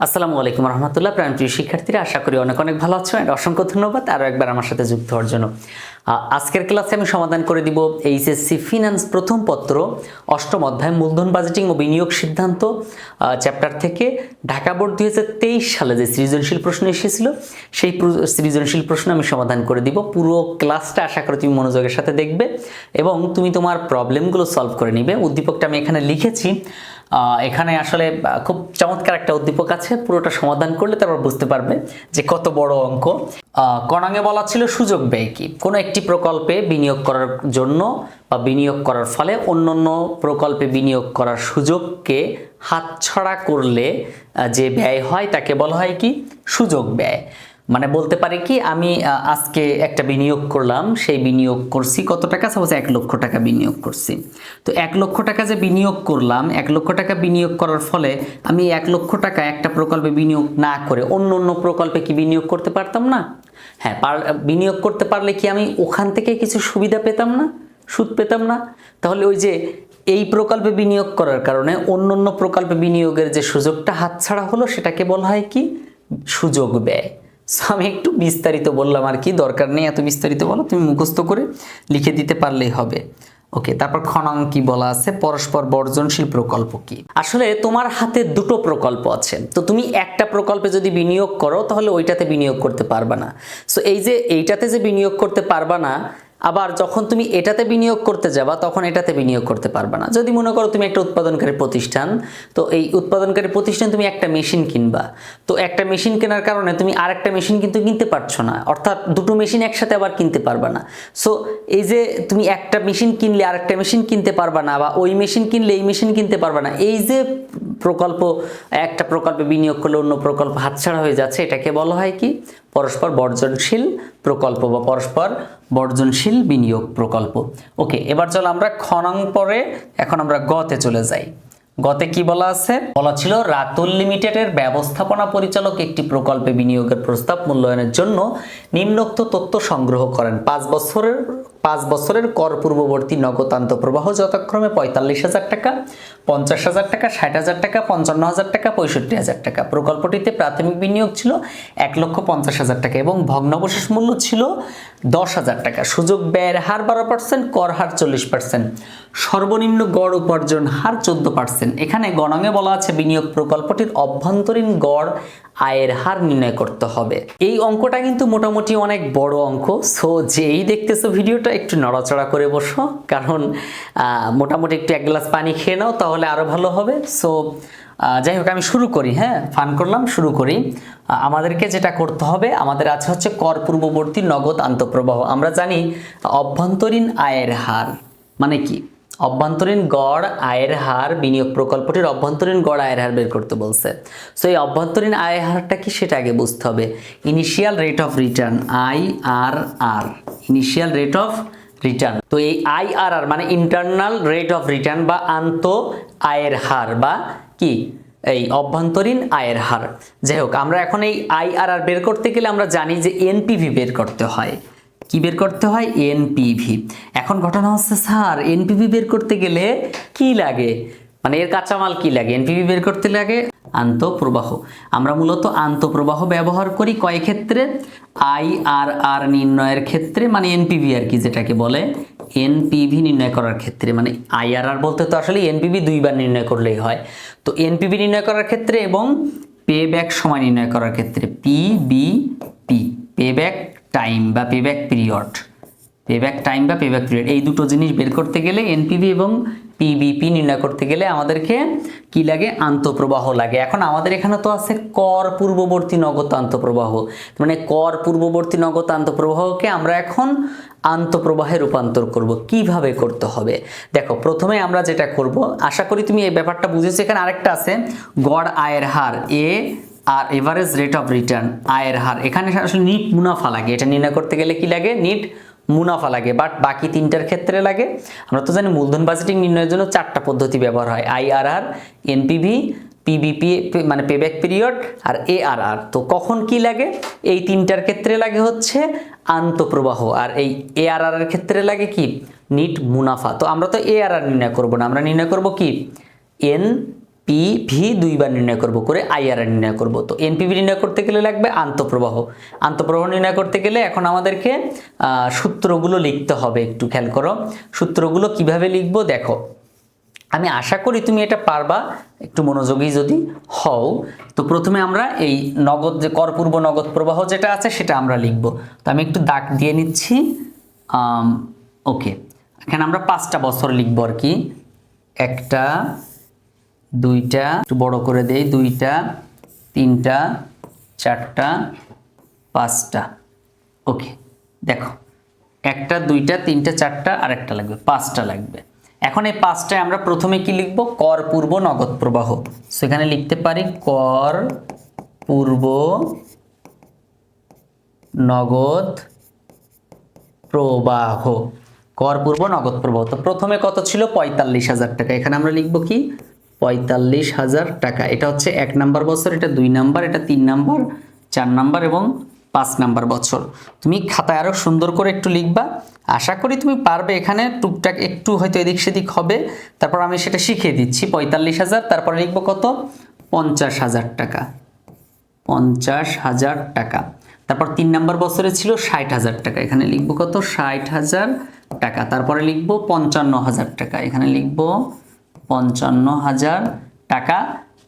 আসসালামু আলাইকুম রহমতুল্লাহ। প্রিয় শিক্ষার্থীরা, আশা করি অনেক অনেক ভালো আছো। এন্ড অসংখ্য ধন্যবাদ আরও একবার আমার সাথে যুক্ত হওয়ার জন্য। আজকের ক্লাসে আমি সমাধান করে দিব এইচএসসি ফিনান্স প্রথম পত্র অষ্টম অধ্যায় মূলধন বাজেটিং ও বিনিয়োগ সিদ্ধান্ত চ্যাপ্টার থেকে ঢাকা বোর্ড 2023 সালে যে সৃজনশীল প্রশ্ন এসেছিল সেই সৃজনশীল প্রশ্ন আমি সমাধান করে দিব। পুরো ক্লাসটা আশা করি তুমি মনোযোগের সাথে দেখবে এবং তুমি তোমার প্রবলেমগুলো সলভ করে নিবে। উদ্দীপকটা আমি এখানে লিখেছি। এখানে আসলে খুব চমৎকার একটা উদ্দীপক আছে, পুরোটা সমাধান করলে তারপর বুঝতে পারবে যে কত বড় অঙ্ক। কণাঙ্গে বলা ছিল সুযোগ ব্যয় কি? কোনো একটি প্রকল্পে বিনিয়োগ করার জন্য বা বিনিয়োগ করার ফলে অন্যান্য প্রকল্পে বিনিয়োগ করার সুযোগকে হাতছাড়া করলে যে ব্যয় হয় তাকে বলা হয় কি? সুযোগ ব্যয়। মানে বলতে পারি কি, আমি আজকে একটা বিনিয়োগ করলাম, সেই বিনিয়োগ করছি কত টাকা? সাপোজ 1 লক্ষ টাকা বিনিয়োগ করছি। তো 1 লক্ষ টাকা যে বিনিয়োগ করলাম, 1 লক্ষ টাকা বিনিয়োগ করার ফলে আমি 1 লক্ষ টাকা একটা প্রকল্পে বিনিয়োগ না করে অন্য অন্য প্রকল্পে কি বিনিয়োগ করতে পারতাম না? হ্যাঁ, বিনিয়োগ করতে পারলে কি আমি ওখান থেকে কিছু সুবিধা পেতাম না, সুদ পেতাম না? তাহলে ওই যে এই প্রকল্পে বিনিয়োগ করার কারণে অন্য অন্য প্রকল্পে বিনিয়োগের যে সুযোগটা হাতছাড়া হলো সেটাকে বলা হয় কি? সুযোগ ব্যয়। আমি একটু বিস্তারিত বললাম আর কি, দরকার নেই এত বিস্তারিত বলো, তুমি মুখস্থ করে লিখে দিতে পারলেই হবে। ওকে, তারপর খনন কি বলা আছে? পরস্পর বর্জনশীল প্রকল্প কি? আসলে তোমার হাতে দুটো প্রকল্প আছে, তো তুমি একটা প্রকল্পে যদি বিনিয়োগ করো তাহলে ওইটাতে বিনিয়োগ করতে পারবে না। সো এই যে এইটাতে যে বিনিয়োগ করতে পারবে না, আবার যখন তুমি এটাতে বিনিয়োগ করতে যাবা তখন এটাতে বিনিয়োগ করতে পারবে না। যদি মনে করো তুমি একটা উৎপাদনকারী প্রতিষ্ঠান, তো এই উৎপাদনকারী প্রতিষ্ঠান তুমি একটা মেশিন কিনবা, তো একটা মেশিন কেনার কারণে তুমি আরেকটা মেশিন কিন্তু কিনতে পারছো না, অর্থাৎ দুটো মেশিন একসাথে আবার কিনতে পারবে না। সো এই যে তুমি একটা মেশিন কিনলে আরেকটা মেশিন কিনতে পারবে না, বা ওই মেশিন কিনলে এই মেশিন কিনতে পারবে না, এই যে প্রকল্প, একটা প্রকল্পে বিনিয়োগ করলে অন্য প্রকল্প হাতছাড়া হয়ে যাচ্ছে, এটাকে বলা হয় কি? পরস্পর বর্জনশীল প্রকল্প বা পরস্পর বর্জনশীল বিনিয়োগ প্রকল্প। ওকে, এবার চলো আমরা খনন পরে এখন আমরা গতে চলে যাই। গতে কি বলা আছে? বলা ছিল রাতুল লিমিটেডের ব্যবস্থাপনা পরিচালক একটি প্রকল্পে বিনিয়োগের প্রস্তাব মূল্যায়নের জন্য নিম্নোক্ত তথ্য সংগ্রহ করেন। 5 বছরের কর পূর্ববর্তী নগদ আন্তঃপ্রবাহ যথাক্রমে 45,000 টাকা, 50,000 টাকা, 60,000 টাকা, 55,000 টাকা, 65,000 টাকা। প্রকল্পটিতে প্রাথমিক বিনিয়োগ ছিল 1,50,000 টাকা এবং ভগ্নাবশেষ মূল্য ছিল 10,000 টাকা। সুযোগ ব্যয়ের হার 12%, কর হার 40%, সর্বনিম্ন গড় উপার্জন হার 14%। এখানে গণাঙ্গে বলা আছে বিনিয়োগ প্রকল্পটির অভ্যন্তরীণ গড় আয়ের হার নির্ণয় করতে হবে। এই অঙ্কটা কিন্তু মোটামুটি অনেক বড় অঙ্ক। সো যেই দেখতেছো ভিডিওটা একটু নড়াচড়া করে বসো, কারণ মোটামুটি একটু 1 গ্লাস পানি খেয়ে নাও, তাহলে আরো ভালো হবে। সো যাই হোক, আমি শুরু করি। হ্যাঁ, ফান করলাম, শুরু করি। আমাদেরকে যেটা করতে হবে, আমাদের আছে হচ্ছে কর পূর্ববর্তী নগদ আন্তঃপ্রবাহ। আমরা জানি অভ্যন্তরীণ আয়ের হার মানে কি? অভ্যন্তরীণ গড় আয়ের হার, বিনিয়োগ প্রকল্পটির অভ্যন্তরীণ গড় আয়ের হার বের করতে বলছে। সো এই অভ্যন্তরীণ আয়ের হারটা কি সেটা আগে বুঝতে হবে। Initial rate of return, IRR, initial rate of return. তো এই IRR মানে ইন্টারনাল রেট অফ রিটার্ন বা আন্ত আয়ের হার বা কি এই অভ্যন্তরীণ আয়ের হার। যাই হোক, আমরা এখন এই IRR বের করতে গেলে আমরা জানি যে NPV বের করতে হয়। কি বের করতে হয়? NPV। এখন ঘটনা হচ্ছে, স্যার NPV বের করতে গেলে কি লাগে, মানে এর কাঁচামাল কি লাগে? NPV বের করতে লাগে আন্তঃপ্রবাহ। আমরা মূলত আন্তঃপ্রবাহ ব্যবহার করি কয় ক্ষেত্রে? IRR নির্ণয়ের ক্ষেত্রে, মানে NPV আর কি, যেটাকে বলে NPV নির্ণয় করার ক্ষেত্রে। মানে IRR বলতে তো আসলে NPV দুইবার নির্ণয় করলেই হয়। তো NPV নির্ণয় করার ক্ষেত্রে এবং পেব্যাক সময় নির্ণয় করার ক্ষেত্রে, PBP, পেব্যাক টাইম বা পেব্যাক পিরিয়ড, পেব্যাক টাইম বা পেব্যাক পিরিয়ড, এই দুটো জিনিস বের করতে গেলে NPV এবং PBP নির্ণয় করতে গেলে আমাদেরকে কি লাগে? আন্তঃপ্রবাহ লাগে। এখন আমাদের এখানে তো আছে কর পূর্ববর্তী নগদ আন্তঃপ্রবাহ, মানে কর পূর্ববর্তী নগদ আন্তঃপ্রবাহকে আমরা এখন আন্তঃপ্রবাহে রূপান্তর করব। কিভাবে করতে হবে দেখো, প্রথমে আমরা যেটা করব, আশা করি তুমি এই ব্যাপারটা বুঝেছো। এখানে আরেকটা আছে গড় আয়ের হার, আর এভারেজ রেট অফ রিটার্ন, আয়ের হার। এখানে আসলে নিট মুনাফা লাগে, এটা নির্ণয় করতে গেলে কি লাগে? নিট মুনাফা লাগে। বাট বাকি তিনটার ক্ষেত্রে লাগে। আমরা তো জানি মূলধন বাজেটিং নির্ণয়ের জন্য 4টা পদ্ধতি ব্যবহার হয়, IRR, NPV, PBP মানে পেব্যাক পিরিয়ড, আর ARR। তো কখন কি লাগে? এই তিনটার ক্ষেত্রে লাগে হচ্ছে আন্তঃপ্রবাহ, আর এই ARR এর ক্ষেত্রে লাগে কি? নিট মুনাফা। তো আমরা তো ARR নির্ণয় করব না, আমরা নির্ণয় করব কি? এনপিভি দুইবার নির্ণয় করব, করে আইআরআর নির্ণয় করব। তো এনপিভি নির্ণয় করতে গেলে লাগবে আন্তঃপ্রবাহ। আন্তঃপ্রবাহ নির্ণয় করতে গেলে এখন আমাদেরকে সূত্রগুলো লিখতে হবে। একটু খেয়াল করো সূত্রগুলো কিভাবে লিখব দেখো। আমি আশা করি তুমি এটা পারবা একটু মনোযোগী যদি হও। তো প্রথমে আমরা এই নগদ যে করপূর্ব নগদ প্রবাহ যেটা আছে সেটা আমরা লিখব। তো আমি একটু দাগ দিয়ে নিচ্ছি। ওকে, এখানে আমরা 5টা বছর লিখব আর কি। 1টা 2টা, একটু বড় করে দেই, 2টা 3টা 4টা 5টা। ওকে দেখো 1টা 2টা 3টা 4টা আর একটা লাগবে, 5টা লাগবে। এখন এই 5টায় আমরা প্রথমে কি লিখব? কর পূর্ব নগদ প্রবাহ। সেখানে লিখতে পারি কর পূর্ব নগদ প্রবাহ, কর পূর্ব নগদ প্রবাহ। তো প্রথমে কত ছিল? 45,000 টাকা। এখানে আমরা লিখব কি? 45,000 টাকা। এটা হচ্ছে 1 নাম্বার বছর, এটা 2 নাম্বার, এটা 3 নাম্বার, 4 নাম্বার এবং 5 নাম্বার বছর। তুমি খাতায় আরো সুন্দর করে একটু লিখবা। আশা করি তুমি পারবে। এখানে টুকটাক একটু হয়তো এদিক সেদিক হবে, তারপর আমি সেটা শিখিয়ে দিচ্ছি। 45,000, তারপরে লিখবো কত? 50,000 টাকা। 50,000 টাকা। তারপর 3 নাম্বার বছরে ছিল 60,000 টাকা। এখানে লিখবো কত? 60,000 টাকা। তারপরে লিখবো 55,000 টাকা। এখানে লিখবো 55,000 টাকা।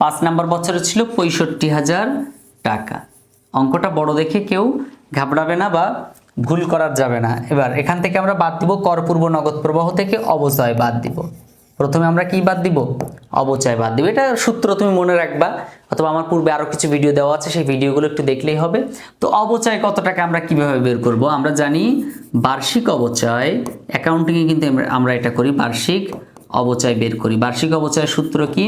5 নাম্বার বছরে ছিল 65,000 টাকা। অঙ্কটা বড় দেখে কেউ ঘাবড়াবে না বা ভুল করা যাবে না। এবার এখান থেকে আমরা বাদ দিব কর পূর্ব নগদ প্রবাহ থেকে অবচয় বাদ দিব। প্রথমে আমরা কি বাদ দিব? অবচয় বাদ দিব। এটা সূত্র তুমি মনে রাখবা, অথবা আমার পূর্বে আরো কিছু ভিডিও দেওয়া আছে, সেই ভিডিওগুলো একটু দেখলেই হবে। তো অবচয় কত টাকা আমরা কিভাবে বের করব? আমরা জানি বার্ষিক অবচয়, অ্যাকাউন্টিংয়ে কিন্তু আমরা এটা করি, বার্ষিক অবচয় বের করি। বার্ষিক অবচয়ের সূত্র কি?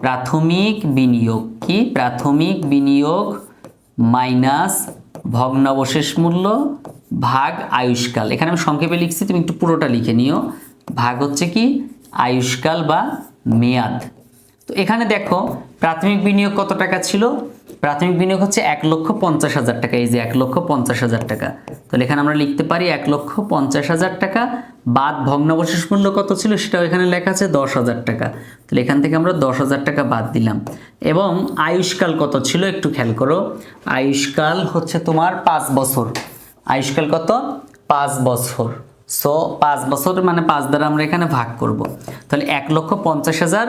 প্রাথমিক বিনিয়োগ। কি? প্রাথমিক বিনিয়োগ মাইনাস ভগ্নাবশেষ মূল্য ভাগ আয়ুষ্কাল। এখানে আমি সংক্ষেপে লিখছি, তুমি একটু পুরোটা লিখে নিও। ভাগ হচ্ছে কি? আয়ুষ্কাল বা মেয়াদ। তো এখানে দেখো প্রাথমিক বিনিয়োগ কত টাকা ছিল? প্রাথমিক বিনিয়োগ হচ্ছে 1,50,000 টাকা। এই যে 1,50,000 টাকা। তাহলে এখানে আমরা লিখতে পারি 1,50,000 টাকা বাদ ভগ্নাবশেষ মূল্য কত ছিল সেটাও এখানে লেখা আছে 10,000 টাকা। তাহলে এখান থেকে আমরা 10,000 টাকা বাদ দিলাম। এবং আয়ুষ্কাল কত ছিল একটু খেয়াল করো। আয়ুষ্কাল হচ্ছে তোমার 5 বছর। আয়ুষ্কাল কত? 5 বছর। সো 5 বছর মানে 5 দ্বারা আমরা এখানে ভাগ করব। তাহলে 1,50,000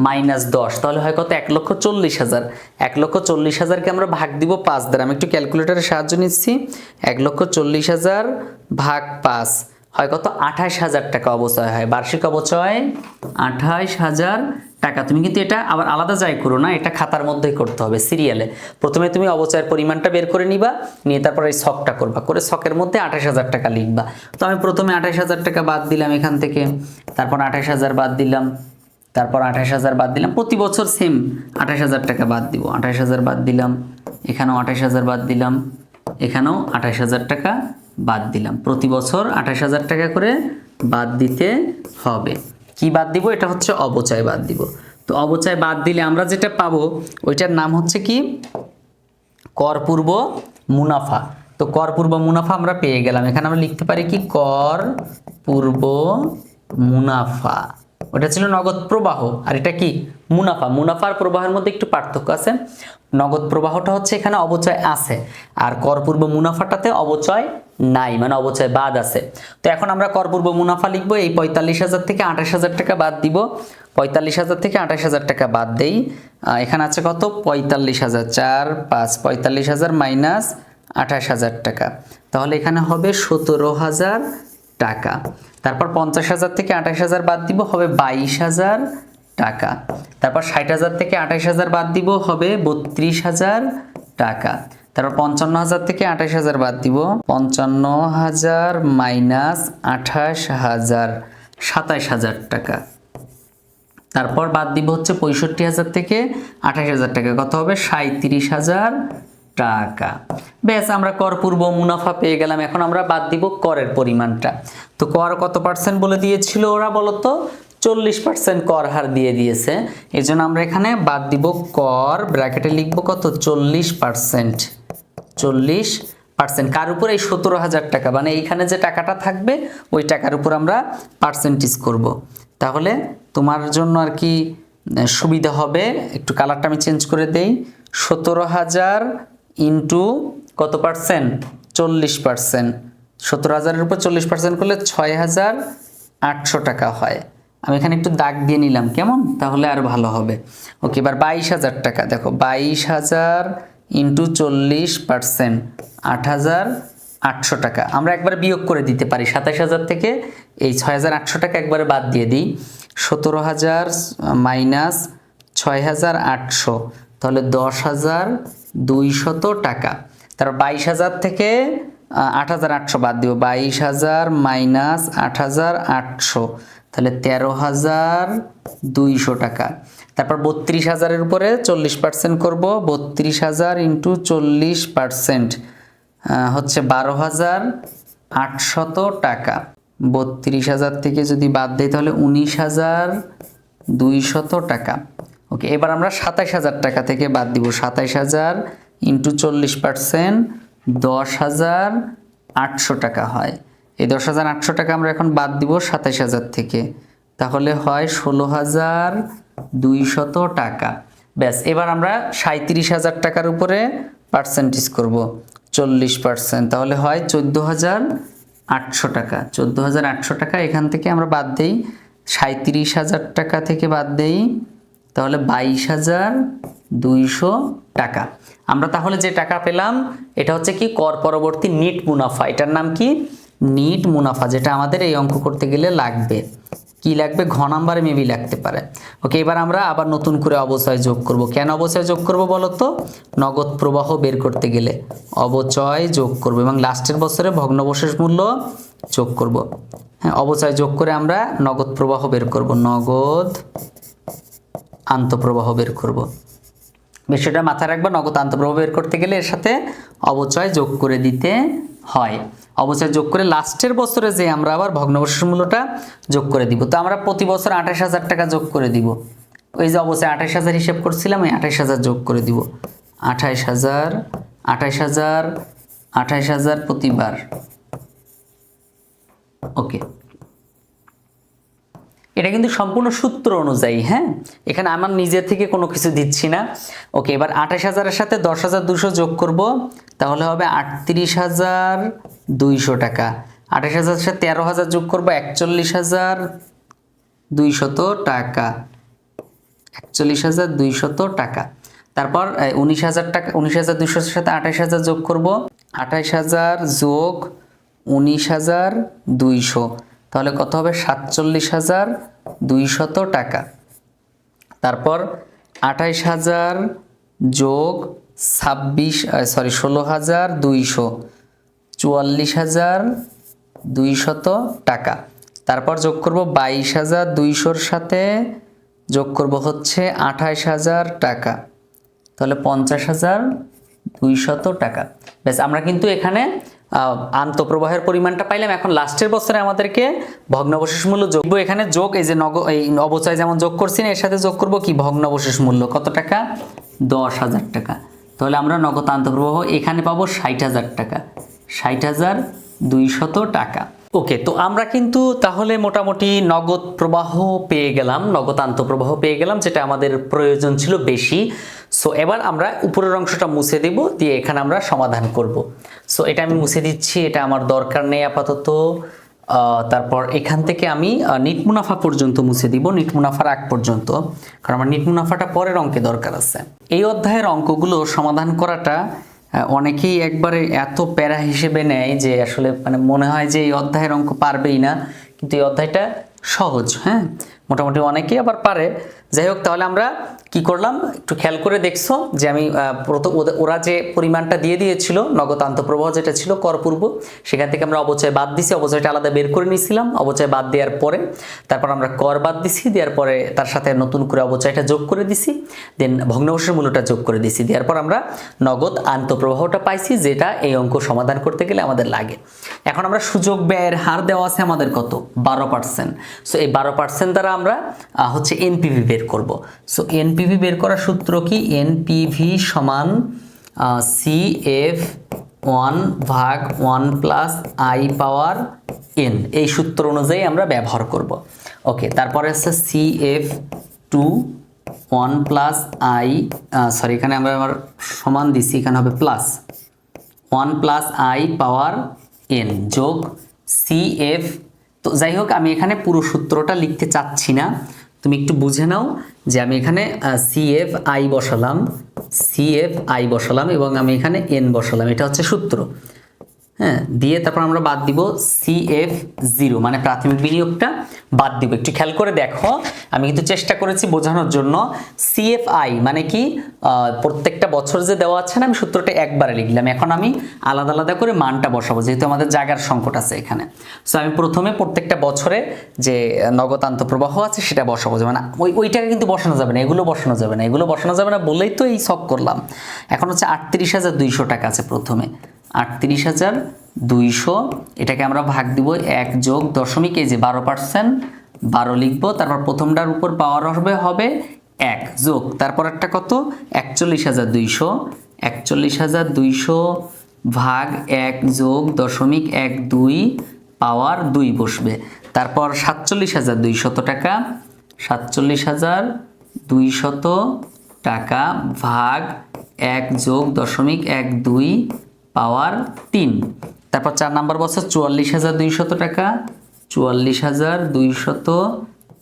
মাইনাস 10, তাহলে হয় কত? 1,40,000। 1,40,000কে আমরা ভাগ দিব 5 দ্বারা। আমি একটু ক্যালকুলেটরের সাহায্য নিচ্ছি। 1,40,000 ভাগ 5 হয় কত? 28,000 টাকা অবচয় হয়। বার্ষিক অবচয় 28,000 টাকা। তুমি কিন্তু এটা আবার আলাদা যাই করো না, এটা খাতার মধ্যেই করতে হবে সিরিয়ালে। প্রথমে তুমি অবচয়ের পরিমাণটা বের করে নিবা, নিয়ে তারপর এই ছকটা করবা, করে ছকের মধ্যে 28,000 টাকা লিখবা। তো আমি প্রথমে 28,000 টাকা বাদ দিলাম এখান থেকে, তারপর 28,000 বাদ দিলাম, তারপর 28,000 বাদ দিলাম। প্রতি বছর সেম 28,000 টাকা বাদ দিব। 28,000 বাদ দিলাম, এখানেও 28,000 বাদ দিলাম, এখানেও 28,000 টাকা বাদ দিলাম। প্রতি বছর 28,000 টাকা করে বাদ দিতে হবে। কি বাদ দিব? এটা হচ্ছে অবচয় বাদ দিব। তো অবচয় বাদ দিলে আমরা যেটা পাবো ওইটার নাম হচ্ছে কি? কর পূর্ব মুনাফা। তো কর পূর্ব মুনাফা আমরা পেয়ে গেলাম। এখানে আমরা লিখতে পারি কি? কর পূর্ব মুনাফা। ওটা ছিল নগদ প্রবাহ, আর এটা কি? মুনাফা। মুনাফার প্রবাহের মধ্যে একটু পার্থক্য আছে। নগদ প্রবাহটা হচ্ছে এখানে অবচয় আছে, আর কর পূর্ব মুনাফাটাতে অবচয় নাই, মানে অবচয় বাদ আছে। তো এখন আমরা কর পূর্ব মুনাফা লিখবো। এই 45,000 থেকে 28,000 টাকা বাদ দিব। 45,000 থেকে 28,000 টাকা বাদ দেই। এখানে আছে কত? 45,000। 4 5 45,000 মাইনাস 28,000 টাকা। তাহলে এখানে হবে 17,000 টাকা। তারপর 50,000 থেকে 28,000 বাদ দিব, হবে 22,000 টাকা। তারপর 60,000 থেকে 28,000 বাদ দিব, হবে 32,000 টাকা। তারপর 55,000 থেকে 28,000 বাদ দিব, 55,000 মাইনাস 28,000, 27,000 টাকা। তারপর বাদ দিব হচ্ছে 65,000 থেকে 28,000 টাকা। কত হবে? 37,000 টাকা। ব্যাস, আমরা কর পূর্ব মুনাফা পেয়ে গেলাম। এখন আমরা বাদ দিব করের পরিমাণটা। তো কর কত পার্সেন্ট বলে দিয়েছিল ওরা? বলতো 40% কর হার দিয়ে দিয়েছে। এর জন্য আমরা এখানে বাদ দিব কর, ব্র্যাকেটে লিখবো কত? 40%। 40% কার উপর? এই 17,000 টাকা, মানে এইখানে যে টাকাটা থাকবে ওই টাকার উপর আমরা পার্সেন্টেজ করব। তাহলে তোমার জন্য আর কি সুবিধা হবে, একটু কালারটা আমি চেঞ্জ করে দেই। 17,000 ইন্টু কত পার্সেন্ট? 40%। 17,000-এর উপর 40% করলে 6,800 টাকা হয়। আমি এখানে একটু দাগ দিয়ে নিলাম, কেমন? তাহলে আর ভালো হবে। ওকে, এবার 22,000 টাকা। দেখো 22,000 ইন্টু 40%, 8,800 টাকা। আমরা একবার বিয়োগ করে দিতে পারি 27,000 থেকে এই 6,800 টাকা একবারে বাদ দিয়ে দিই। 17,000 মাইনাস 6,800, তাহলে 10,200 টাকা। তারপর 22,000 থেকে 8,800 বাদ দিব। 22,000 মাইনাস 8,800, তাহলে 13,200 টাকা। তারপর 32,000-এর উপরে 40% করব। 32,000 ইন্টু 40% হচ্ছে 12,800 টাকা। 32,000 থেকে যদি বাদ দিই তাহলে 19,200 টাকা। ওকে, এবার আমরা 27,000 টাকা থেকে বাদ দিব। 27,000 ইন্টু 40% 10,800 টাকা হয়। এই 10,800 টাকা আমরা এখন বাদ দিব 27,000 থেকে, তাহলে হয় 16,200 টাকা। ব্যাস, এবার আমরা 37,000 টাকার উপরে পার্সেন্টেজ করব 40%, তাহলে হয় 14,800 টাকা। 14,800 টাকা এখান থেকে আমরা বাদ দেই, 37,000 টাকা থেকে বাদ দেই, তাহলে 22,200 টাকা। আমরা তাহলে যে টাকা পেলাম এটা হচ্ছে কি কর পরবর্তী নিট মুনাফা। এটার নাম কি? নিট মুনাফা, যেটা আমাদের এই অঙ্ক করতে গেলে লাগবে। কি লাগবে? ঘ নাম্বারে মেবি লাগতে পারে। ওকে, এবার আমরা আবার নতুন করে অবচয় যোগ করব। কেন অবচয় যোগ করব বলো তো? নগদ প্রবাহ বের করতে গেলে অবচয় যোগ করব এবং লাস্টের বছরে ভগ্নাবশেষ মূল্য যোগ করব। হ্যাঁ, অবচয় যোগ করে আমরা নগদ প্রবাহ বের করব, নগদ আন্তঃপ্রবাহ বের করব। বিষয়টা মাথায় রাখবা, নগদ আন্তঃপ্রবাহ বের করতে গেলে এর সাথে অবচয় যোগ করে দিতে হয়। অবচয় যোগ করে লাস্টের বছরে যে আমরা আবার ভগ্নাবশেষ মূল্যটা যোগ করে দিব। তো আমরা প্রতি বছর 28,000 টাকা যোগ করে দিব। ওই যে অবচয় 28,000 হিসেব করছিলাম, ওই 28,000 যোগ করে দিব। 28,000 28,000 28,000 প্রতিবার। ওকে, এটা কিন্তু সম্পূর্ণ সূত্র অনুযায়ী। হ্যাঁ, এখানে আমার নিজের থেকে কোনো কিছু দিচ্ছি না। ওকে, এবার 28,000-এর সাথে 10,200 যোগ করব, তাহলে হবে 38,200 টাকা। 28,000-এর সাথে 13,000 যোগ করব, 41,200 টাকা। 41,200 টাকা। তারপর 19,000 টাকা, 19,200-এর সাথে 28,000 যোগ করব, 28,000 যোগ 19,200, তাহলে কত হবে? 47,200 টাকা। তারপর 28,000 যোগ 16,200, 44,200 টাকা। তারপর যোগ করব 22,200-র সাথে যোগ করব হচ্ছে 28,000 টাকা, তাহলে 50,200 টাকা। ব্যাস, আমরা কিন্তু এখানে আন্তঃপ্রবাহের পরিমাণটা পাইলাম। এখন লাস্টের বছরে আমাদেরকে ভগ্নাবশেষ মূল্য যোগ, এখানে যোগ এই যে এই অবচয় যেমন যোগ করছি না, এর সাথে যোগ করব কি ভগ্নাবশেষ মূল্য। কত টাকা? 10,000 টাকা। তাহলে আমরা নগদ আন্তঃপ্রবাহ এখানে পাবো 60,000 টাকা, 60,200 টাকা। ওকে, তো আমরা কিন্তু তাহলে মোটামুটি নগদ প্রবাহ পেয়ে গেলাম, নগদ আন্তঃপ্রবাহ পেয়ে গেলাম, যেটা আমাদের প্রয়োজন ছিল বেশি। সো এবার আমরা উপরের অংশটা মুছে দেব, দিয়ে এখানে আমরা সমাধান করব। সো এটা আমি মুছে দিচ্ছি, এটা আমার দরকার নেই আপাতত। তারপর এখান থেকে আমি নিট মুনাফা পর্যন্ত মুছে দিব, নিট মুনাফার আগ পর্যন্ত, কারণ আমার নিট মুনাফাটা পরের অঙ্কে দরকার আছে। এই অধ্যায়ের অঙ্কগুলো সমাধান করাটা অনেকেই একবারে এত প্যারা হিসেবে নেয় যে আসলে মানে মনে হয় যে এই অধ্যায়ের অঙ্ক পারবেই না, কিন্তু এই অধ্যায়টা সহজ। হ্যাঁ, মোটামুটি অনেকেই আবার পারে। যাই হোক, তাহলে আমরা কি করলাম একটু খেয়াল করে দেখছো যে আমি ওরা যে পরিমাণটা দিয়ে দিয়েছিল নগদ আন্তঃপ্রবাহ যেটা ছিল করপূর্ব, সেখান থেকে আমরা অবচয় বাদ দিছি, অবচয়টা আলাদা বের করে নিয়েছিলাম। অবচয় বাদ দেওয়ার পরে তারপর আমরা কর বাদ দিছি, দেওয়ার পরে তার সাথে নতুন করে অবচয়টা যোগ করে দিছি, দেন ভগ্নাবশেষ মূল্যটা যোগ করে দিছি, দেওয়ার পর আমরা নগদ আন্তঃপ্রবাহটা পাইছি, যেটা এই অঙ্ক সমাধান করতে গেলে আমাদের লাগে। এখন আমরা সুযোগ ব্যয়ের হার দেওয়া আছে আমাদের কত? 12%। সো এই 12% দ্বারা আমরা হচ্ছে এনপিভি বের করব। সো এনপিভি বের করার সূত্র কি? এনপিভি সমান CF1 ভাগ 1 প্লাস I পাওয়ার n, এই সূত্র অনুযায়ী আমরা ব্যবহার করব। ওকে, তারপরে হচ্ছে CF2 1 প্লাস আই, সরি এখানে আমরা আমার সমান দিছি, এখানে হবে plus 1 plus I power N যোগ সিএফ। তো যাই হোক আমি এখানে পুরো সূত্রটা লিখতে চাচ্ছি না, তুমি একটু বুঝে নাও যে আমি এখানে সিএফ আই বসালাম এবং আমি এখানে এন বসালাম, এটা হচ্ছে সূত্র। হ্যাঁ, দিয়ে তারপর আমরা বাদ দিব CF0 মানে প্রাথমিক বিনিয়োগটা বাদ দিব। একটু খেয়াল করে দেখো, আমি কিন্তু চেষ্টা করেছি বোঝানোর জন্য। CFI মানে কি, প্রত্যেকটা বছর যে দেওয়া আছে না, আমি সূত্রটা একবারে লিখলাম, এখন আমি আলাদা আলাদা করে মানটা বসাবো যেহেতু আমাদের জায়গার সংকট আছে এখানে। সো আমি প্রথমে প্রত্যেকটা বছরে যে নগদ আন্তঃপ্রবাহ আছে সেটা বসাবো, মানে ওই টাকা কিন্তু বসানো যাবে না, এগুলো বসানো যাবে না বলেই তো এই সব করলাম। এখন হচ্ছে 38,200 টাকা আছে প্রথমে, 38,200, এটাকে আমরা ভাগ দিব 1 যোগ দশমিক, এই যে 12%, 12 লিখবো, তারপর প্রথমটার উপর পাওয়ার হবে 1 যোগ তারপর একটা কত 41,200 ভাগ 1 যোগ দশমিক 12 পাওয়ার 2 বসবে, তারপর 47,200 টাকা, 47,200 টাকা ভাগ 1 যোগ দশমিক 12 পাওয়ার 3, তারপর 4 নাম্বার বছর 44,200 টাকা, 44,200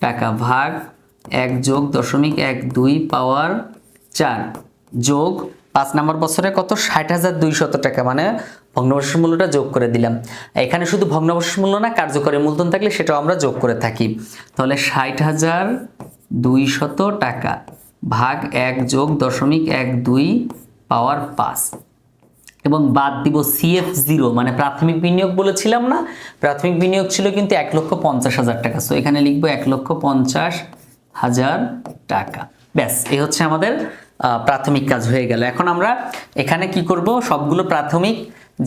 টাকা ভাগ 1 যোগ দশমিক 12 পাওয়ার 4 যোগ 5 নাম্বার বছরে কত 60,200 টাকা, মানে ভগ্নাবশেষ মূল্যটা যোগ করে দিলাম। এখানে শুধু ভগ্নাবশেষ মূল্য না, কার্যকরী মূলধন থাকলে সেটাও আমরা যোগ করে থাকি। তাহলে 60,200 টাকা ভাগ 1 যোগ দশমিক 12 পাওয়ার 5 এবং বাদ দিব CF0 মানে প্রাথমিক বিনিয়োগ বলেছিলাম না, প্রাথমিক বিনিয়োগ ছিল কিন্তু 1,50,000 টাকা। সো এখানে লিখবো 1,50,000 টাকা। ব্যাস, এই হচ্ছে আমাদের প্রাথমিক কাজ হয়ে গেল। এখন আমরা এখানে কি করব, সবগুলো প্রাথমিক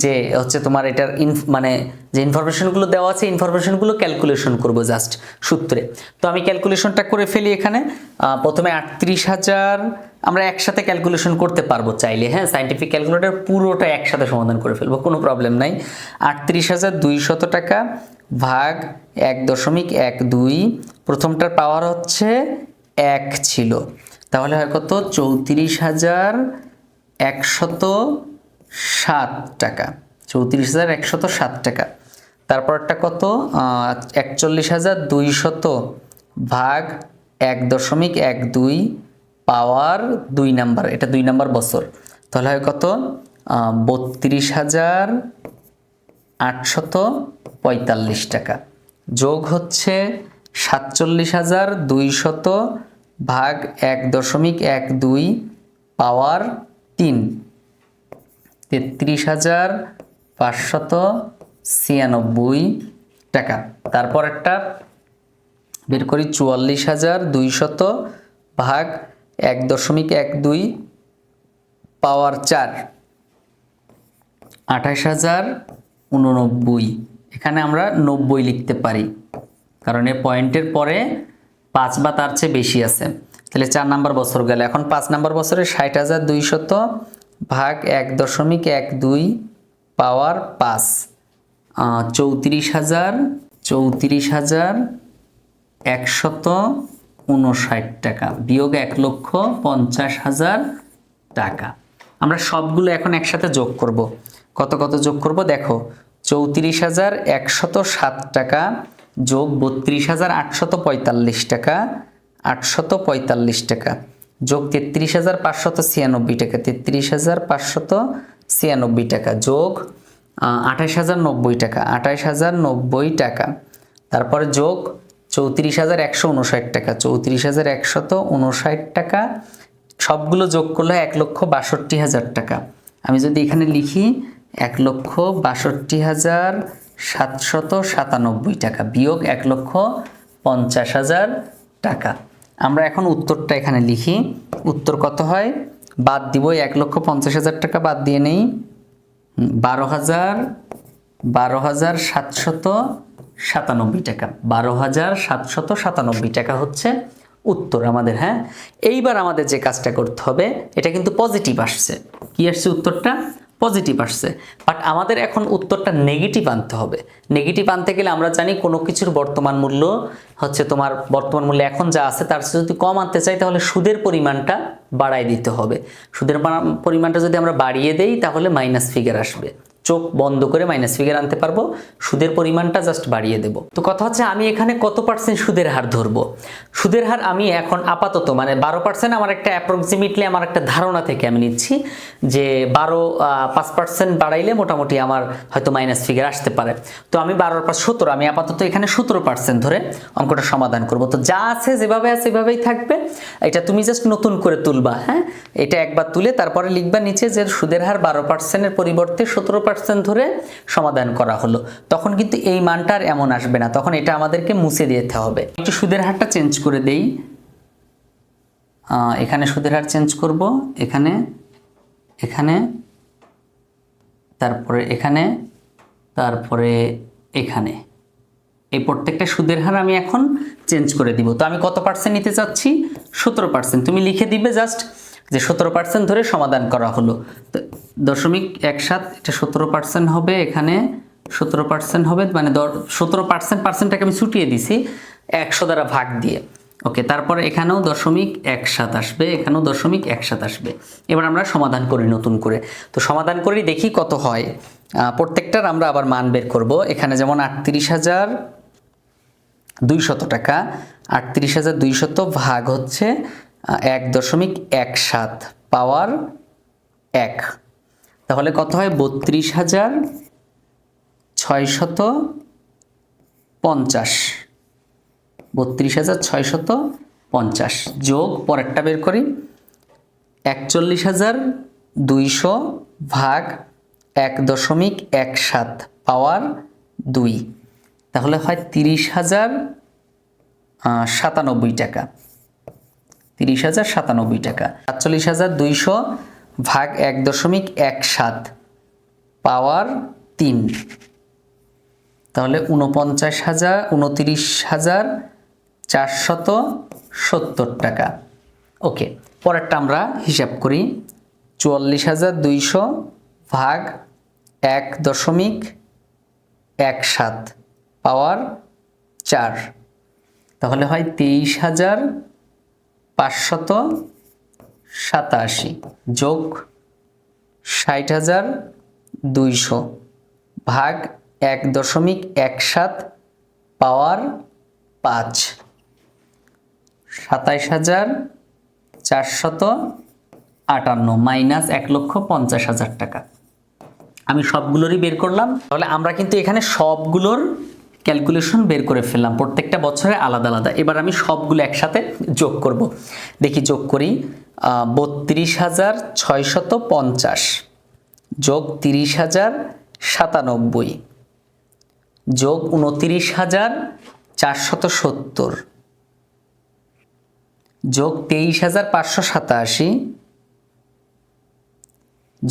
যে হচ্ছে তোমার এটার মানে যে ইনফরমেশনগুলো দেওয়া আছে ইনফরমেশনগুলো ক্যালকুলেশন করব জাস্ট সূত্রে। তো আমি ক্যালকুলেশনটা করে ফেলি এখানে। প্রথমে 38,000 আমরা একসাথে ক্যালকুলেশন করতে পারবো চাইলে, হ্যাঁ, সায়েন্টিফিক ক্যালকুলেটর পুরোটা একসাথে সমাধান করে ফেলবো, কোনো প্রবলেম নাই। 38,200 টাকা ভাগ 1.12, প্রথমটার পাওয়ার হচ্ছে 1 ছিল, তাহলে হয় কত 34,107 টাকা, 34,107 টাকা। তারপরটা কত 41,200 ভাগ 1.12 পাওয়ার 2 নাম্বার, এটা 2 নাম্বার বছর, তাহলে হয় কত 32,845 টাকা যোগ হচ্ছে 47,200 ভাগ 1.12 পাওয়ার 3, 33,596 টাকা। তারপর একটা বের করি 44,200 ভাগ 1.12 পাওয়ার 4, 28,089, এখানে আমরা 90 লিখতে পারি কারণ এই পয়েন্টের পরে 5 বা তার চেয়ে বেশি আছে। তাহলে 4 নাম্বার বছর গেল। এখন 5 নাম্বার বছরে 60,200 ভাগ 1.12 পাওয়ার 5, 34,159 টাকা বিয়োগ 1,50,000 টাকা। আমরা সবগুলো এখন একসাথে যোগ করব। কত কত যোগ করব দেখো, 34,107 টাকা যোগ 32,845 টাকা, 845 টাকা যোগ 33,596 টাকা, 33,596 টাকা যোগ 28,090 টাকা, 28,090 টাকা, তারপরে যোগ 34,159 টাকা, 34,159 টাকা, সবগুলো যোগ করলে 1,62,000 টাকা। আমি যদি এখানে লিখি 1,62,797 টাকা বিয়োগ 1,50,000 টাকা। আমরা এখন উত্তরটা এখানে লিখি, উত্তর কত হয় বাদ দিব, 1,50,000 টাকা বাদ দিয়ে নেই, 12,797 টাকা, 12,797 টাকা হচ্ছে উত্তর আমাদের। হ্যাঁ, এইবার আমাদের যে কাজটা করতে হবে, এটা কিন্তু পজিটিভ আসছে। কি আসছে উত্তরটা? পজিটিভ আসছে, বাট আমাদের এখন উত্তরটা নেগেটিভ আনতে হবে। নেগেটিভ আনতে গেলে আমরা জানি কোনো কিছুর বর্তমান মূল্য হচ্ছে তোমার বর্তমান মূল্য এখন যা আছে তার চেয়ে যদি কম আনতে চাই তাহলে সুদের পরিমাণটা বাড়াই দিতে হবে। সুদের পরিমাণটা যদি আমরা বাড়িয়ে দেই তাহলে মাইনাস ফিগার আসবে। চোখ বন্ধ করে মাইনাস ফিগার আনতে পারবো, সুদের পরিমাণটা জাস্ট বাড়িয়ে দেব। তো কথা হচ্ছে আমি এখানে কত পার্সেন্ট সুদের হার ধরবো? সুদের হার আমি এখন আপাতত মানে 12% আমার একটা অ্যাপ্রক্সিমেটলি আমার একটা ধারণা থেকে আমি নিচ্ছি যে 5% বাড়াইলে মোটামুটি আমার হয়তো মাইনাস ফিগার আসতে পারে। তো আমি 12 + 17, আমি আপাতত এখানে 17% ধরে অঙ্কটা সমাধান করব। তো যা আছে যেভাবে আছে সেভাবেই থাকবে, এটা তুমি জাস্ট নতুন করে তুলবা। হ্যাঁ, এটা একবার তুলে তারপরে লিখবা নিচে যে সুদের হার 12%-এর পরিবর্তে 17% ধরে সমাধান করা হলো। তখন কিন্তু এই মানটা আর এমন আসবে না, তখন এটা আমাদেরকে মুছে দিতে হবে। একটু সুদের হারটা চেঞ্জ করে দেই, এখানে সুদের হার চেঞ্জ করব, এখানে এখানে তারপরে এখানে তারপরে এখানে, এই প্রত্যেকটা সুদের হার আমি এখন চেঞ্জ করে দিব। তো আমি কত পার্সেন্ট নিতে চাচ্ছি? 17%। তুমি লিখে দিবে জাস্ট যে 17% ধরে সমাধান করা হলো। তো 0.17, এটা 17% হবে, এখানে 17% হবে, মানে 17%টাকে আমি ছুটিয়ে দিছি 100 দ্বারা ভাগ দিয়ে। ওকে, তারপরে এখানেও 0.17 আসবে, এখানেও 0.17 আসবে। এবার আমরা সমাধান করি নতুন করে। তো সমাধান করি দেখি কত হয়। প্রত্যেকটার আমরা আবার মান বের করব। এখানে যেমন 38,200 টাকা, 38,200 ভাগ হচ্ছে 1.17 পাওয়ার 1, তাহলে কত হয়? 32,650, 32,650 যোগ পরেরটা বের করি 41,200 ভাগ 1.17 পাওয়ার 2, তাহলে হয় 30,097 টাকা। 30,097 টাকা। 47,200 ভাগ 1.17 পাওয়ার 3, তাহলে 29,470 টাকা। ওকে, পরেরটা আমরা হিসাব করি। 44,200 ভাগ 1.17 পাওয়ার 4, তাহলে হয় 23,587 যোগ 60,200 ভাগ 1.17 পাওয়ার 5, 27,458 মাইনাস 1,50,000 টাকা। আমি সবগুলোরই বের করলাম। তাহলে আমরা কিন্তু এখানে সবগুলোর ক্যালকুলেশন বের করে ফেললাম, প্রত্যেকটা বছরে আলাদা আলাদা। এবার আমি সবগুলো একসাথে যোগ করব। দেখি, যোগ করি। 32,650 যোগ 30,097 যোগ 29,470 যোগ 23,587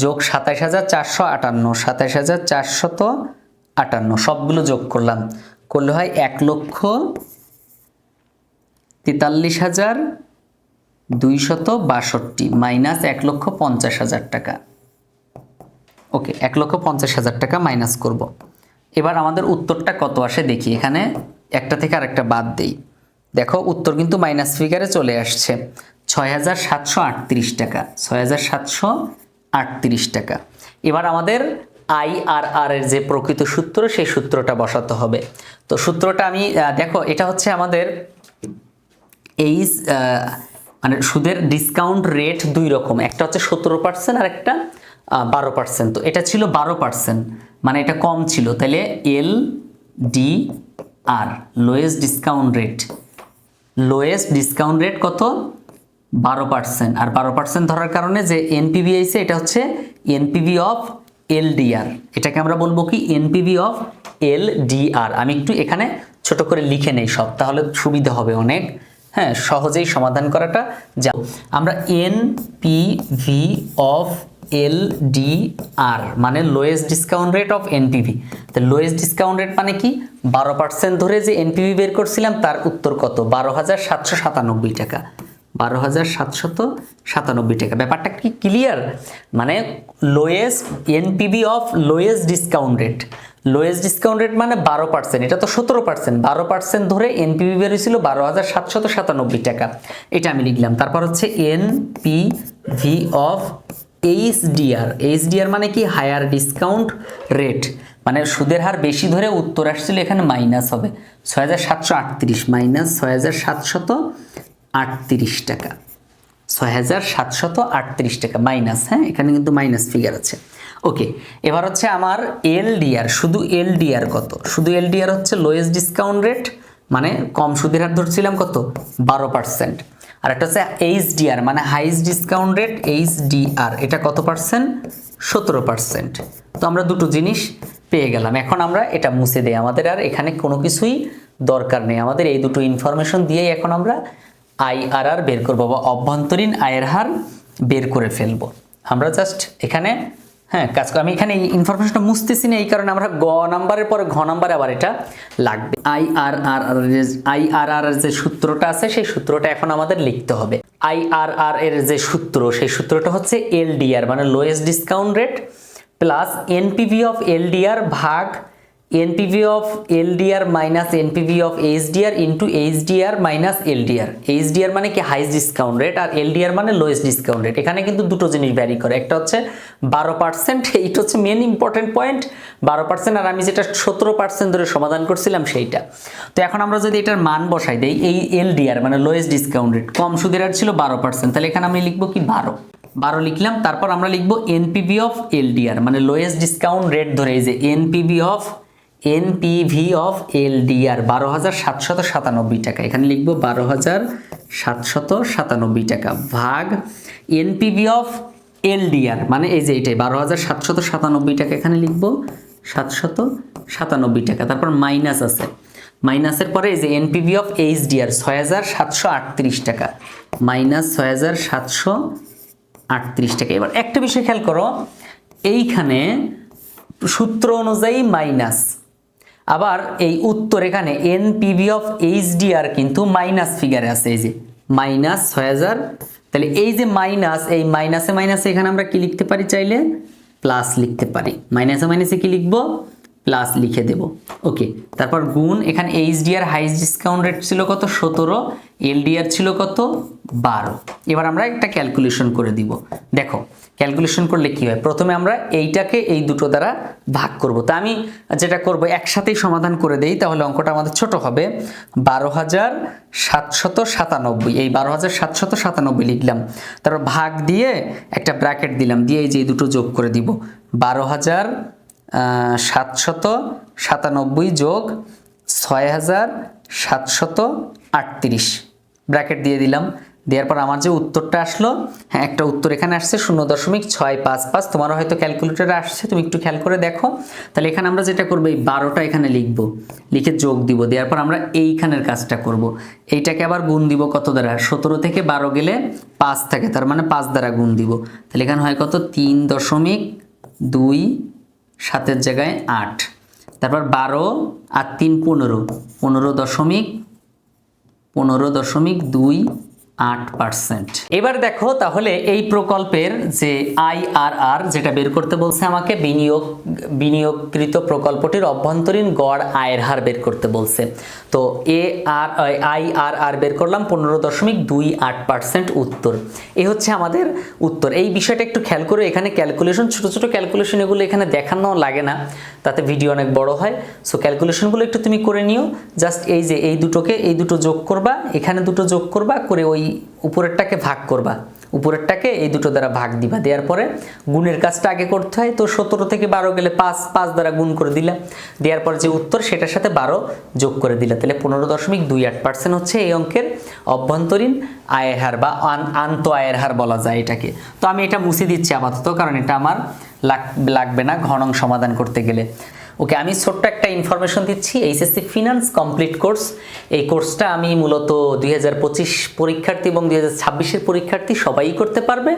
যোগ 27,458 সবগুলো যোগ করলাম, করলে হয় 1,43,262 মাইনাস 1,50,000 টাকা। ওকে, 1,50,000 টাকা মাইনাস করব। এবার আমাদের উত্তরটা কত আসে দেখি। এখানে একটা থেকে আরেকটা বাদ দেই। দেখো উত্তর কিন্তু মাইনাস ফিগারে চলে আসছে, 6,738 টাকা। 6,738 টাকা। এবার আমাদের IRR এর যে প্রকৃত সূত্র সেই সূত্রটা বসাতে হবে। তো সূত্রটা আমি দেখো, এটা হচ্ছে আমাদের এই মানে সুদের ডিসকাউন্ট রেট দুই রকম, একটা হচ্ছে 17% আর একটা 12%। তো এটা ছিল 12%, মানে এটা কম ছিল, তাহলে LDR lowest discount rate. Lowest discount rate কত? 12%। আর 12% ধরার কারণে যে এনপিভি আইছে এটা হচ্ছে এনপিভি অফ LDR। এটাকে আমরা বলবো কি? NPV of LDR। আমি একটু এখানে ছোট করে লিখে নেই সব, তাহলে সুবিধা হবে অনেক। হ্যাঁ, সহজেই সমাধান করাটা যাও। আমরা এনপিভি অফ LDR মানে lowest discount rate of NPV. তো লোয়েস্ট ডিসকাউন্ট রেট মানে কি? 12% ধরে যে এনপিভি বের করছিলাম তার উত্তর কত? 12,797 টাকা। 12,797 টাকা। ব্যাপারটা কি ক্লিয়ার? মানে lowest NPV of lowest discount rate, lowest discount rate মানে 12%, এটা তো 17%, 12% ধরে এনপিভি বের হয়েছিল 12,797 টাকা, এটা আমি লিখলাম। তারপর হচ্ছে এনপিভি অফ এইচডিআর, এইচডিআর মানে কি হায়ার ডিসকাউন্ট রেট, মানে সুদের হার বেশি ধরে উত্তর আসছিল এখানে মাইনাস হবে 6,738 মাইনাস 6,738 টাকা, 6,738 টাকা মাইনাস, হ্যাঁ এখানে কিন্তু মাইনাস ফিগার আছে। ওকে, এবার হচ্ছে আমার এলডিআর, শুধু এলডিআর কত? শুধু এলডিআর হচ্ছে লোয়েস্ট ডিসকাউন্ট রেট, মানে কম সুদের হার ধরছিলাম কত 12%, আর একটা হচ্ছে এইচডিআর মানে হাইস্ট ডিসকাউন্ট রেট, এইচডিআর এটা কত পার্সেন্ট? 17%। তো আমরা দুটো জিনিস পেয়ে গেলাম। এখন আমরা এটা মুছে দিই, আমাদের আর এখানে কোনো কিছুই দরকার নেই, আমাদের এই দুটো ইনফরমেশন দিয়েই এখন আমরা আইআরআর বের করবো বা অভ্যন্তরীণ আয়ের হার বের করে ফেলবো। আমরা জাস্ট এখানে হ্যাঁ কাজ করি, আমি এখানে এই ইনফরমেশনটা মুছতেছি না, এই কারণে আমরা গ নাম্বারের পরে ঘ নাম্বারে আবার এটা লাগবে। আইআরআর এর যে সূত্রটা আছে সেই সূত্রটা এখন আমাদের লিখতে হবে। আইআরআর এর যে সূত্র সেই সূত্রটা হচ্ছে এলডিআর মানে lowest discount rate plus NPV of LDR ভাগ NPV of LDR minus NPV of HDR into HDR minus LDR. HDR মানে কি হাইস্ট ডিসকাউন্ট রেট আর এলডিআর মানে লোয়েস্ট ডিসকাউন্ট রেট। এখানে কিন্তু দুটো জিনিস ভ্যারি করে, একটা হচ্ছে 12%, এইটা হচ্ছে মেন ইম্পর্টেন্ট পয়েন্ট 12%, আর আমি যেটা 17% ধরে সমাধান করছিলাম সেইটা। তো এখন আমরা যদি এটার মান বসাই দেই, এই এলডিআর মানে লোয়েস্ট ডিসকাউন্ট রেট কম সুদের হার ছিল 12%, তাহলে এখানে আমি লিখবো কি 12 লিখলাম। তারপর আমরা লিখবো এনপিভি অফ এলডিআর মানে লোয়েস্ট ডিসকাউন্ট রেট ধরে, এই যে এনপিভি অফ এলডিআর 12,797 টাকা, এখানে লিখবো 12,797 টাকা ভাগ এনপিভি অফ এলডিআর মানে এই যে এটাই 12,797 টাকা, এখানে লিখবো 797 টাকা। তারপর মাইনাস আছে, মাইনাসের পরে এই যে এনপিভি অফ এইচডিআর 6,738 টাকা মাইনাস 6,738 টাকা। এবার একটা বিষয় খেয়াল করো, এইখানে সূত্র অনুযায়ী মাইনাস, আবার এই উত্তর এখানে এনপিভি অফ এইচডিআর কিন্তু মাইনাস ফিগারে আছে, এই যে মাইনাস 6,000, তাহলে এই যে মাইনাস, এই মাইনাসে মাইনাসে এখানে আমরা কি লিখতে পারি, চাইলে প্লাস লিখতে পারি, মাইনাসে মাইনাসে কি লিখবো, প্লাস লিখে দেব। ওকে, তারপর গুণ, এখানে এইচডিআর হাইস্ট ডিসকাউন্ট রেট ছিল কত 17, এলডিআর ছিল কত 12। এবার আমরা একটা ক্যালকুলেশন করে দিব। দেখো ক্যালকুলেশন করলে কি হয়, প্রথমে আমরা এইটাকে এই দুটো দ্বারা ভাগ করব। তা আমি যেটা করব একসাথেই সমাধান করে দেই, তাহলে অঙ্কটা আমাদের ছোট হবে। 12,797, এই 12,797 লিখলাম, তারপর ভাগ দিয়ে একটা ব্র্যাকেট দিলাম, দিয়ে এই যে এই দুটো যোগ করে দিব, 12,797 যোগ 6,738 ব্র্যাকেট দিয়ে দিলাম। দেওয়ার পর আমার যে উত্তরটা আসলো, হ্যাঁ একটা উত্তর এখানে আসছে 0.655, তোমারও হয়তো ক্যালকুলেটরে আসছে, তুমি একটু খেয়াল করে দেখো। তাহলে এখানে আমরা যেটা করবো, এই 12টা এখানে লিখবো, লিখে যোগ দিব, দেওয়ার পর আমরা এইখানের কাজটা করব। এইটাকে আবার গুণ দিব কত দ্বারা, 17 থেকে 12 গেলে 5 থাকে, তার মানে 5 দ্বারা গুণ দিব। তাহলে এখানে হয় কত 3.2, 7-এর জায়গায় 8, তারপর 12 আর 3 15, 15.28%। এবার দেখো তাহলে এই প্রকল্পের যে আইআরআর যেটা বের করতে বলছে আমাকে, বিনিয়োগকৃত প্রকল্পটির অভ্যন্তরীণ গড় আয়ের হার বের করতে বলছে। তো আইআরআর বের করলাম 15.28% উত্তর। এই হচ্ছে আমাদের উত্তর। এই বিষয়টা একটু খেয়াল করে, এখানে ক্যালকুলেশন ছোট ছোট ক্যালকুলেশন, এগুলো এখানে দেখানো লাগে না, তাতে ভিডিও অনেক বড় হয়। সো ক্যালকুলেশনগুলো একটু তুমি করে নিও। জাস্ট এই যে এই দুটোকে এই দুটো যোগ করবা, এখানে দুটো যোগ করবা, করে ওই উপরেরটাকে ভাগ করবা, উপরেরটাকে এই দুটো দ্বারা ভাগ দিবা। দেওয়ার পরে গুণের কাজটা আগে করতে হয়। তো 17 থেকে 12 গেলে 5 দ্বারা গুণ করে দিলা, দেওয়ার পর যে উত্তর সেটার সাথে 12 যোগ করে দিলা, তাহলে 15.28% হচ্ছে এই অঙ্কের অভ্যন্তরীণ আয়ের হার বা আন্ত আয়ের হার বলা যায় এটাকে। তো আমি এটা মুছে দিচ্ছি আপাতত, কারণ এটা আমার লাগবে না ঘনং সমাধান করতে গেলে। ওকে, আমি ছোট্ট একটা ইনফরমেশন দিচ্ছি। এইচএসসি ফিনান্স কমপ্লিট কোর্স, এই কোর্সটা আমি মূলত 2025 পরীক্ষার্থী এবং 2026-এর পরীক্ষার্থী সবাই করতে পারবে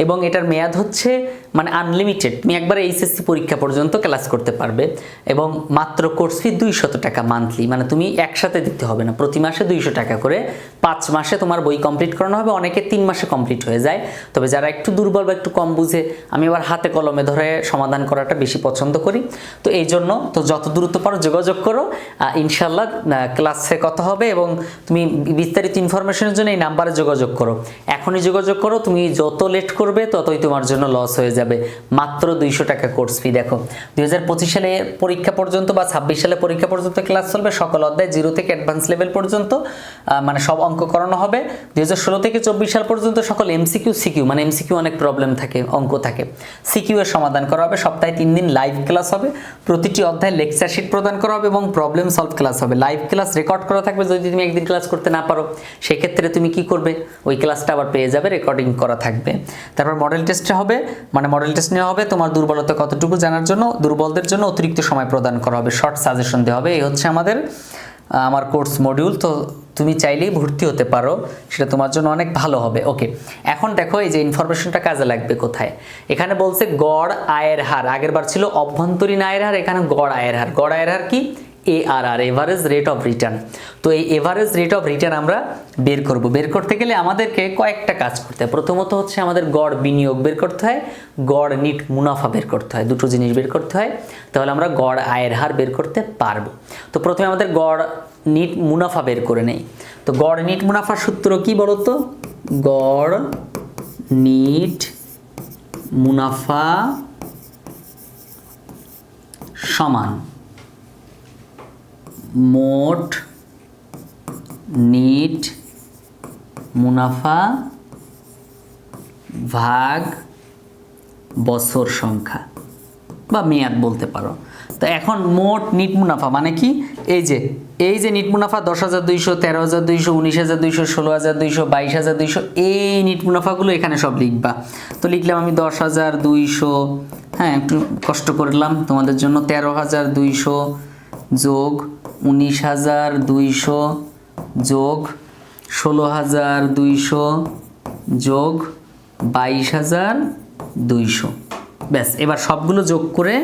এবং এটার মেয়াদ হচ্ছে মানে আনলিমিটেড। তুমি একবার এইচএসসি পরীক্ষা পর্যন্ত ক্লাস করতে পারবে এবং মাত্র কোর্স ফি 200 টাকা মান্থলি, মানে তুমি একসাথে দিতে হবে না, প্রতি মাসে 200 টাকা করে, 5 মাসে তোমার বই কমপ্লিট করানো হবে। অনেকে 3 মাসে কমপ্লিট হয়ে যায়, তবে যারা একটু দুর্বল বা একটু কম বুঝে, আমি আবার হাতে কলমে ধরে সমাধান করাটা বেশি পছন্দ করি। তো এই জন্য তো যত দ্রুত পারো যোগাযোগ করো, ইনশাল্লাহ ক্লাসে কথা হবে এবং তুমি বিস্তারিত ইনফরমেশনের জন্য এই নাম্বারে যোগাযোগ করো, এখনই যোগাযোগ করো। তুমি যত লেট করবে ততই তোমার জন্য লস হয়ে যাবে। মাত্র 200 টাকা কোর্স ফি। দেখো 2025 সালে পরীক্ষা পর্যন্ত বা 26 সালে পরীক্ষা পর্যন্ত ক্লাস চলবে, সকল অধ্যায় 0 থেকে অ্যাডভান্স লেভেল পর্যন্ত, মানে সব অঙ্ক করানো হবে। 2016 থেকে 24 সাল পর্যন্ত সকল এমসিকিউ সিকিউ, মানে এমসিকিউ অনেক প্রবলেম থাকে, অঙ্ক থাকে, সিকিউ এর সমাধান করা হবে। সপ্তাহে 3 দিন লাইভ ক্লাস হবে, প্রতিটি অধ্যায়ে লেকচার শিট প্রদান করা হবে এবং প্রবলেম সলভ ক্লাস হবে। লাইভ ক্লাস রেকর্ড করা থাকবে, যদি তুমি একদিন ক্লাস করতে না পারো সেক্ষেত্রে তুমি কি করবে, ওই ক্লাসটা আবার পেয়ে যাবে, রেকর্ডিং করা থাকবে। তারপর মডেল টেস্টে হবে, মানে মডেল টেস্ট নেওয়া হবে তোমার দুর্বলতা কতটুকু জানার জন্য, দুর্বলদের জন্য অতিরিক্ত সময় প্রদান করা হবে, শর্ট সাজেশন দেওয়া হবে। এই হচ্ছে আমার কোর্স মডিউল। তো তুমি চাইলেই ভর্তি হতে পারো, সেটা তোমার জন্য অনেক ভালো হবে। ওকে, এখন দেখো এই যে ইনফরমেশনটা কাজে লাগবে কোথায়। এখানে বলছে গড় আয়ের হার, আগের বার ছিল অভ্যন্তরীণ আয়ের হার, এখানে গড় আয়ের হার। গড় আয়ের হার কি? ARR, average rate of return. তো এই এভারেজ রেট অফ রিটার্ন আমরা বের করব। বের করতে গেলে আমাদেরকে কয়েকটা কাজ করতে হয়। প্রথমত হচ্ছে আমাদের গড় বিনিয়োগ বের করতে হয়, গড় নিট মুনাফা বের করতে হয়, দুটো জিনিস বের করতে হয়, তাহলে আমরা গড় আয়ের হার বের করতে পারবো। তো প্রথমে আমাদের গড় নিট মুনাফা বের করে নেই। তো গড় নিট মুনাফার সূত্র কি বলো তো? গড় নিট মুনাফা সমান মোট নিট মুনাফা ভাগ বছর সংখ্যা বা মেয়াদ বলতে পারো। তো এখন মোট নিট মুনাফা মানে কি? এই যে নিট মুনাফা 10,200, 13,200, 19,200, 16,200, 22,200, এই নিট মুনাফাগুলো এখানে সব লিখবা। তো লিখলাম আমি 10,200, হ্যাঁ একটু কষ্ট করলাম তোমাদের জন্য, 13,200 যোগ 19,200 যোগ 16,200 যোগ 22,200, ব্যাস। এবার সবগুলো যোগ করে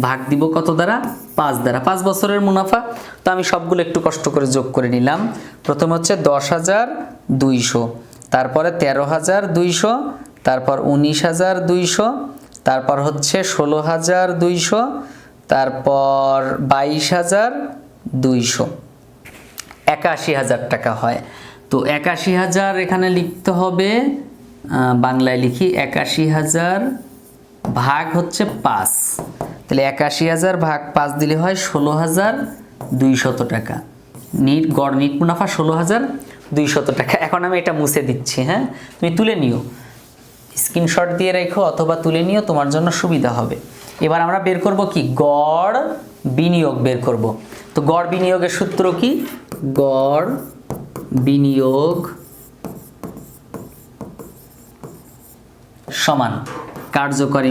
ভাগ দিব কত দ্বারা? 5 দ্বারা। 5 বছরের মুনাফা, তো আমি সবগুলো একটু কষ্ট করে যোগ করে নিলাম। প্রথম হচ্ছে 10,200, তারপরে 13,200, তারপর 19,200, তারপর হচ্ছে 16,200, তারপর 22,200, 81,000 টাকা হয়। তো 81,000 এখানে লিখতে হবে, বাংলায় লিখি 81,000 ভাগ হচ্ছে 5, তাহলে 81,000 ভাগ 5 দিলে হয় 16,200 টাকা। গড় নিট মুনাফা 16,200 টাকা। এখন আমি এটা মুছে দিচ্ছি, হ্যাঁ তুমি তুলে নিও, স্ক্রিনশট দিয়ে রেখো অথবা তুলে নিও, তোমার জন্য সুবিধা হবে। এবার আমরা বের করব কি? গড় বিনিয়োগ বের করব। তো গড় বিনিয়োগের সূত্র কি? গড় বিনিয়োগ সমান কার্যকরী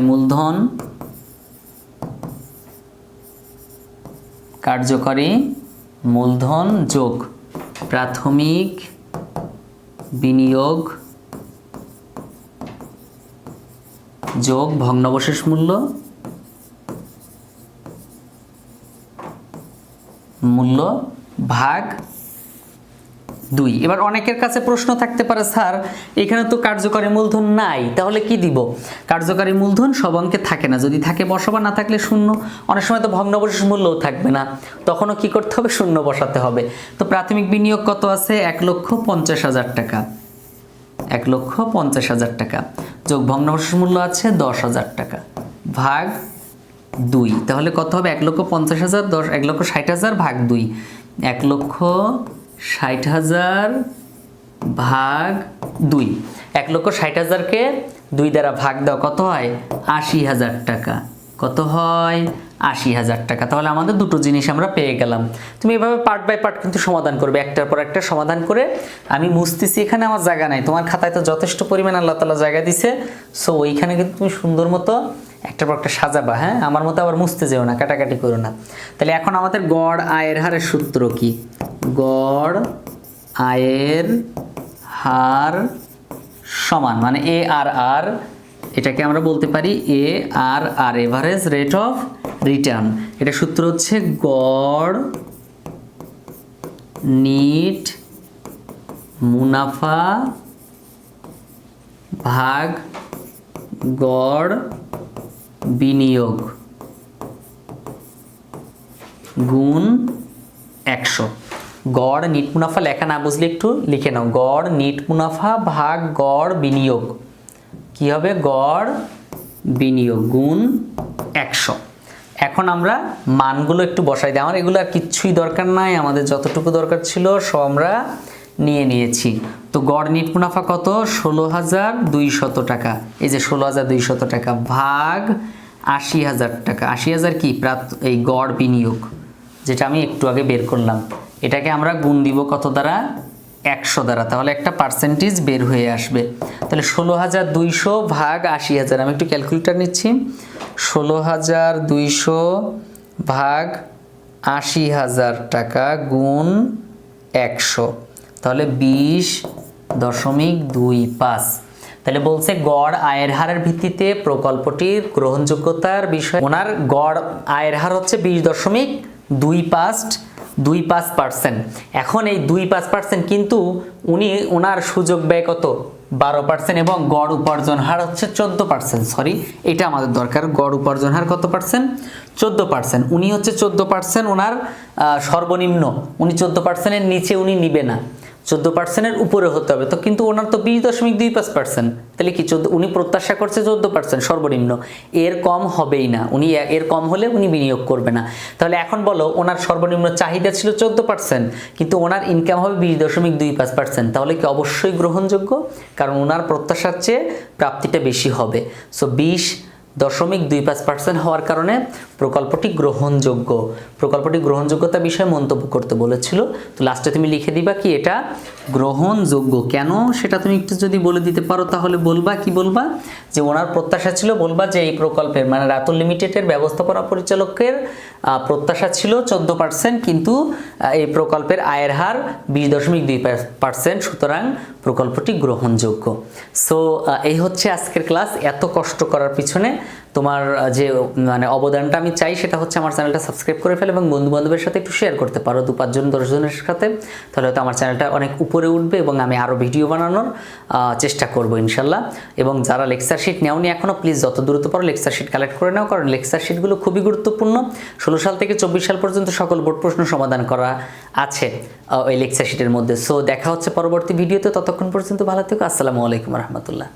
মূলধন যোগ প্রাথমিক বিনিয়োগ যোগ ভগ্নাবশেষ মূল্য ভাগ 2। এবার অনেকের কাছে প্রশ্ন থাকতে পারে, স্যার এখানে তো কার্যকরী মূলধন নাই, তাহলে কি দিব? কার্যকরী মূলধন সব অঙ্কে থাকে না, যদি থাকে বসাবা, না থাকলে শূন্য। অনেক সময় তো ভগ্নাবশেষ মূল্যও থাকবে না, তখনও কি করতে হবে? শূন্য বসাতে হবে। তো প্রাথমিক বিনিয়োগ কত আছে? 1,50,000 টাকা, 1,50,000 টাকা যোগ ভগ্নাবশেষ মূল্য আছে 10,000 টাকা ভাগ 2, তাহলে কত হবে? 1,50,000 1,60,000 ভাগ 2, 1,60,000 ভাগ 2, 1,60,000-কে 2 দ্বারা ভাগ দাও, কত হয়? 80,000 টাকা। কত হয়? 80,000 টাকা। তাহলে আমাদের দুটো জিনিস আমরা পেয়ে গেলাম। তুমি এভাবে পার্ট বাই পার্ট কিন্তু সমাধান করবে, একটার পর একটা সমাধান করে। আমি মুছতেছি, এখানে আমার জায়গা নাই, তোমার খাতায় তো যথেষ্ট পরিমাণ আল্লাহ তাআলা জায়গা দিছে, সো ওইখানে কিন্তু তুমি সুন্দর মতো একটার পর একটা সাজাবা, হ্যাঁ, আমার মতো আবার মুছতে যেও না, কাটাকাটি করো না। তাহলে এখন আমাদের গড় আয়ের হারের সূত্র কি? গড় আয়ের হার সমান মানে এ আর আর, এটাকে আমরা বলতে পারি এ আর আর, এভারেজ রেট অফ রিটার্ন। এটা সূত্র হচ্ছে গড় নিট মুনাফা ভাগ গড় বিনিয়োগ গুণ 100। গড় নিট মুনাফা লেখা না বুঝলে একটু লিখে নাও, গড় নিট মুনাফা ভাগ গড় বিনিয়োগ কি হবে? গড় বিনিয়োগ গুণ 100। এখন আমরা মানগুলো একটু বসাই দিই, আমার এগুলো আর কিচ্ছুই দরকার নাই, আমাদের যতটুকু দরকার ছিল সব আমরা নিয়ে নিয়েছি। তো গড় নিট মুনাফা কত? 16,200 টাকা। এই যে 16,200 টাকা ভাগ 80,000 টাকা। 80,000 কি? এই গড় বিনিয়োগ, যেটা আমি একটু আগে বের করলাম। এটাকে আমরা গুণ দিব কত দ্বারা? 100 দ্বারা, তাহলে একটা পার্সেন্টেজ বের হয়ে আসবে। তাহলে 16,200 ভাগ 80,000, আমি একটু ক্যালকুলেটর নিচ্ছি। 16,200 ভাগ 80,000 টাকা গুণ 100, তাহলে 20.25। তাহলে বলছে গড় আয়ের হারের ভিত্তিতে প্রকল্পটির গ্রহণযোগ্যতার বিষয়, ওনার গড় আয়ের হার হচ্ছে 20.25%। এখন এই 25%, কিন্তু উনি ওনার সুযোগ ব্যয় কত? 12% এবং গড় উপার্জন হার হচ্ছে 14%। সরি, এটা আমাদের দরকার। গড় উপার্জন হার কত পার্সেন্ট? 14%। উনি হচ্ছে 14% ওনার সর্বনিম্ন, উনি 14%-এর নিচে উনি নিবে না, 14%-এর উপরে হতে হবে। তো কিন্তু ওনার তো 20.25%, তাহলে কি উনি প্রত্যাশা করছে 14% সর্বনিম্ন, এর কম হবেই না। উনি এর কম হলে উনি বিনিয়োগ করবে না। তাহলে এখন বলো, ওনার সর্বনিম্ন চাহিদা ছিল 14%, কিন্তু ওনার ইনকাম হবে 20.25%, তাহলে কি অবশ্যই গ্রহণযোগ্য? কারণ ওনার প্রত্যাশার চেয়ে প্রাপ্তিটা বেশি হবে। সো 20.25% হওয়ার কারণে প্রকল্পটি গ্রহণযোগ্য। প্রকল্পটি গ্রহণযোগ্যতা বিষয়ে মন্তব্য করতে বলেছিল। তো লাস্টে তুমি লিখে দিবা কি এটা গ্রহণযোগ্য কেন, সেটা তুমি একটু যদি বলে দিতে পারো তাহলে বলবা কি? বলবা যে ওনার প্রত্যাশা ছিল, বলবা যে এই প্রকল্পের মানে রাতুল লিমিটেডের ব্যবস্থাপনা পরিচালকের প্রত্যাশা ছিল 14%, কিন্তু এই প্রকল্পের আয়ের হার 20.2%, সুতরাং প্রকল্পটি গ্রহণযোগ্য। সো এই হচ্ছে আজকের ক্লাস। এত কষ্ট করার পিছনে তোমার যে মানে অবদানটা আমি চাই সেটা হচ্ছে আমার চ্যানেলটা সাবস্ক্রাইব করে ফেলে এবং বন্ধু বান্ধবের সাথে একটু শেয়ার করতে পারো, 2-5 জন 10 জনের সাথে, তাহলে হয়তো আমার চ্যানেলটা অনেক উপরে উঠবে এবং আমি আরও ভিডিও বানানোর চেষ্টা করব ইনশাল্লাহ। এবং যারা লেকচার শিট নেওনি এখনও, প্লিজ যত দ্রুত পারো লেকচার শিট কালেক্ট করে নাও, কারণ লেকচার শিটগুলো খুবই গুরুত্বপূর্ণ। 16 সাল থেকে 24 সাল পর্যন্ত সকল বোর্ড প্রশ্ন সমাধান করা আছে ওই লেকচার শিটের মধ্যে। সো দেখা হচ্ছে পরবর্তী ভিডিওতে, ততক্ষণ পর্যন্ত ভালো থেকো। আসসালামু আলাইকুম রহমতুল্লাহ।